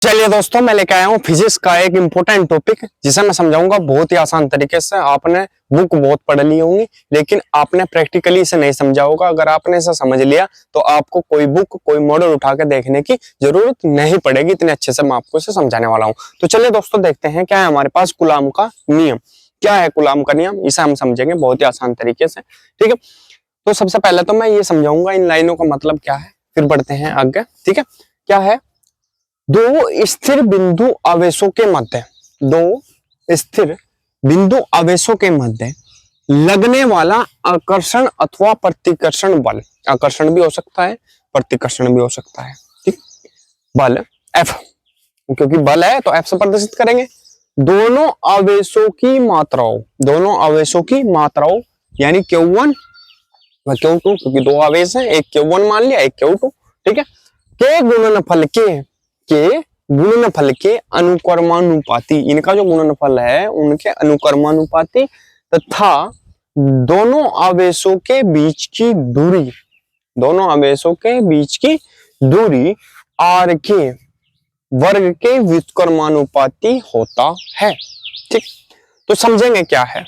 चलिए दोस्तों, मैं लेके आया हूँ फिजिक्स का एक इम्पोर्टेंट टॉपिक जिसे मैं समझाऊंगा बहुत ही आसान तरीके से। आपने बुक बहुत पढ़ ली होंगी लेकिन आपने प्रैक्टिकली इसे नहीं समझा होगा। अगर आपने इसे समझ लिया तो आपको कोई बुक कोई मॉडल उठा के देखने की जरूरत नहीं पड़ेगी। इतने अच्छे से मैं आपको इसे समझाने वाला हूँ। तो चलिए दोस्तों, देखते हैं क्या है हमारे पास कूलॉम का नियम। क्या है कूलॉम का नियम, इसे हम समझेंगे बहुत ही आसान तरीके से। ठीक है, तो सबसे पहले तो मैं ये समझाऊंगा इन लाइनों का मतलब क्या है, फिर बढ़ते हैं आगे। ठीक है, क्या है, दो स्थिर बिंदु आवेशों के मध्य, दो स्थिर बिंदु आवेशों के मध्य लगने वाला आकर्षण अथवा प्रतिकर्षण बल। आकर्षण भी हो सकता है, प्रतिकर्षण भी हो सकता है। ठीक, बल F, क्योंकि बल है तो F से प्रदर्शित करेंगे। दोनों आवेशों की मात्राओं, दोनों आवेशों की मात्राओं यानी Q1 व Q2, क्योंकि दो आवेश हैं, एक Q1 मान लिया, एक Q2। ठीक है, के गुणनफल के गुणनफल के अनुक्रमानुपाती, इनका जो गुणनफल है उनके अनुक्रमानुपाती तथा दोनों आवेशों के बीच की दूरी, दोनों आवेशों के बीच की दूरी r के वर्ग के व्युत्क्रमानुपाती होता है। ठीक, तो समझेंगे क्या है।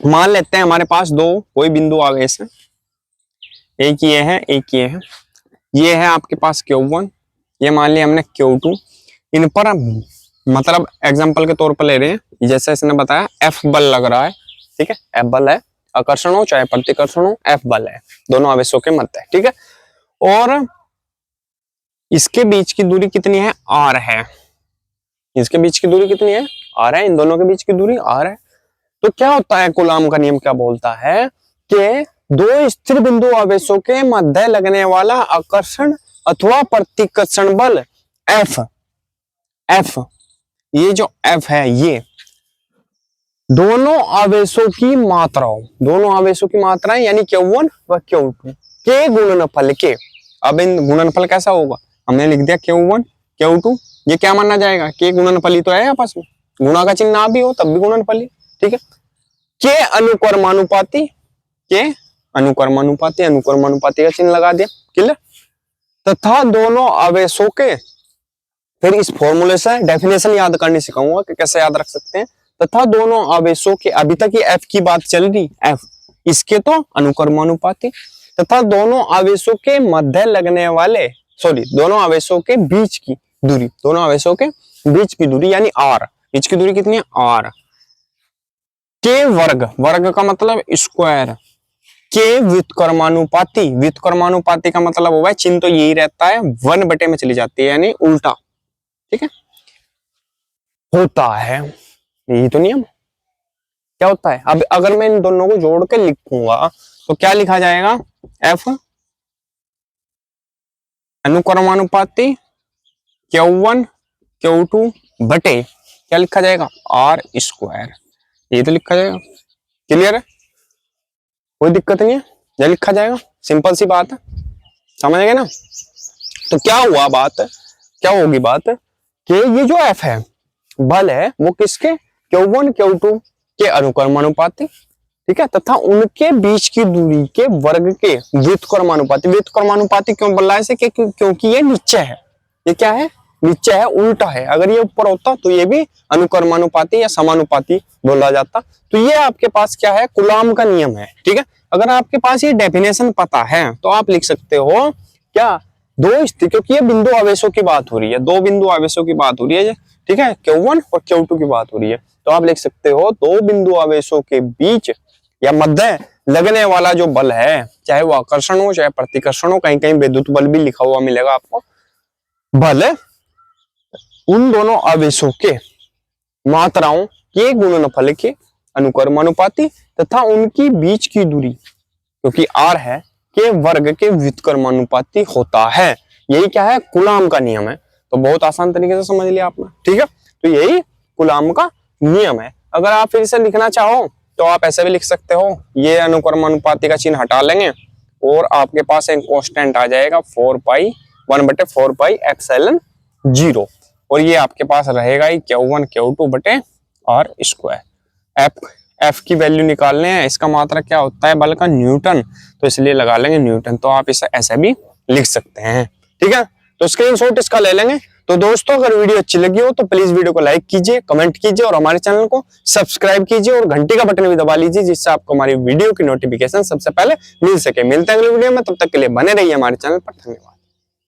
मान लेते हैं हमारे पास दो कोई बिंदु आवेश है, एक ये है एक ये है। ये है आपके पास Q1, ये मान लिया हमने Q2। इन पर मतलब एग्जांपल के तौर पर ले रहे हैं, जैसे इसने बताया F बल लग रहा है। ठीक है, F बल है, आकर्षण हो चाहे प्रतिकर्षण हो, F बल है दोनों आवेशों के मध्य। ठीक है, और इसके बीच की दूरी कितनी है, R है। इसके बीच की दूरी कितनी है, R है। इन दोनों के बीच की दूरी R है। तो क्या होता है, कूलॉम का नियम क्या बोलता है कि दो स्थिर बिंदु आवेशों के मध्य लगने वाला आकर्षण अथवा प्रतिकर्षण बल F, ये जो F है ये दोनों आवेशों की मात्राओं, दोनों आवेशों की मात्राएं यानी Q1 व Q2 के गुणनफल के। अब इन गुणनफल कैसा होगा, हमने लिख दिया Q1 Q2, ये क्या माना जाएगा, के गुणनफली तो है आपस में, गुणा का चिन्ह ना भी हो तब भी गुणनफली। ठीक है, के अनुक्रमानुपाती, के अनुक्रमानुपाती, अनुक्रमानुपाती का चिन्ह लगा दिया, क्लियर। तथा दोनों आवेशों के, फिर इस फॉर्मूले से डेफिनेशन याद करनी सिखाऊंगा कि कैसे याद रख सकते हैं। तथा दोनों आवेशों के, अभी तक ये F की बात चल रही, F इसके तो अनुक्रमानुपाती, तथा दोनों आवेशों के मध्य लगने वाले, सॉरी दोनों आवेशों के बीच की दूरी, दोनों आवेशों के बीच की दूरी यानी R, बीच की दूरी कितनी है R के वर्ग, वर्ग का मतलब स्क्वायर, के व्युत्क्रमानुपाती, व्युत्क्रमानुपाती का मतलब हुआ है चिन्ह तो यही रहता है, 1 बटे में चली जाती है यानी उल्टा। ठीक है, होता है, यही तो नियम क्या होता है। अब अगर मैं इन दोनों को जोड़ के लिखूंगा तो क्या लिखा जाएगा, F अनुक्रमानुपाती Q1 Q2 बटे क्या लिखा जाएगा, R स्क्वायर, ये तो लिखा जाएगा। क्लियर है, कोई दिक्कत नहीं है, ये लिखा जाएगा, सिंपल सी बात है, समझ गए ना। तो क्या हुआ बात, क्या होगी बात कि ये जो F है बल है वो किसके, Q1 Q2 के अनुक्रमानुपाती, ठीक है, तथा उनके बीच की दूरी के वर्ग के व्युत्क्रमानुपाती। व्युत्क्रमानुपाती क्यों बोल रहा है इसे, क्योंकि ये नीचे है, ये क्या है, नीचे है, उल्टा है। अगर ये ऊपर होता तो ये भी अनुक्रमानुपाती या समानुपाती बोला जाता। तो ये आपके पास क्या है, कूलॉम का नियम है। ठीक है, अगर आपके पास ये डेफिनेशन पता है तो आप लिख सकते हो क्या, दो स्थिर, क्योंकि ये बिंदु आवेशों की बात हो रही है, दो बिंदु आवेशों की बात हो रही है। ठीक है, Q1 और Q2 की बात हो रही है, तो आप लिख सकते हो दो बिंदु आवेशों के बीच या मध्य लगने वाला जो बल है, चाहे वो आकर्षण हो चाहे प्रतिकर्षण हो, कहीं कहीं विद्युत बल भी लिखा हुआ मिलेगा आपको, बल उन दोनों आवेशों के मात्राओं के गुणनफल के अनुक्रमानुपाती तथा उनकी बीच की दूरी, क्योंकि R है, के वर्ग के व्युत्क्रमानुपाती होता है। यही क्या है, कूलॉम का नियम है। तो बहुत आसान तरीके से समझ लिया आपने। ठीक है, तो यही कूलॉम का नियम है। अगर आप फिर से लिखना चाहो तो आप ऐसे भी लिख सकते हो, ये अनुक्रमानुपाती का चिन्ह हटा लेंगे और आपके पास एक कांस्टेंट आ जाएगा 1/4π/0, और ये आपके पास रहेगा ही Q1 Q2 बटे R स्क्वायर। F की वैल्यू निकालने हैं, इसका मात्रक क्या होता है बल का, न्यूटन, तो इसलिए लगा लेंगे न्यूटन। तो आप इसे ऐसे भी लिख सकते हैं। ठीक है, तो स्क्रीनशॉट इसका ले लेंगे। तो दोस्तों अगर वीडियो अच्छी लगी हो तो प्लीज वीडियो को लाइक कीजिए, कमेंट कीजिए और हमारे चैनल को सब्सक्राइब कीजिए और घंटी का बटन भी दबा लीजिए, जिससे आपको हमारी वीडियो की नोटिफिकेशन सबसे पहले मिल सके। मिलते हैं अगले वीडियो में, तब तक के लिए बने रहिए हमारे चैनल पर। धन्यवाद।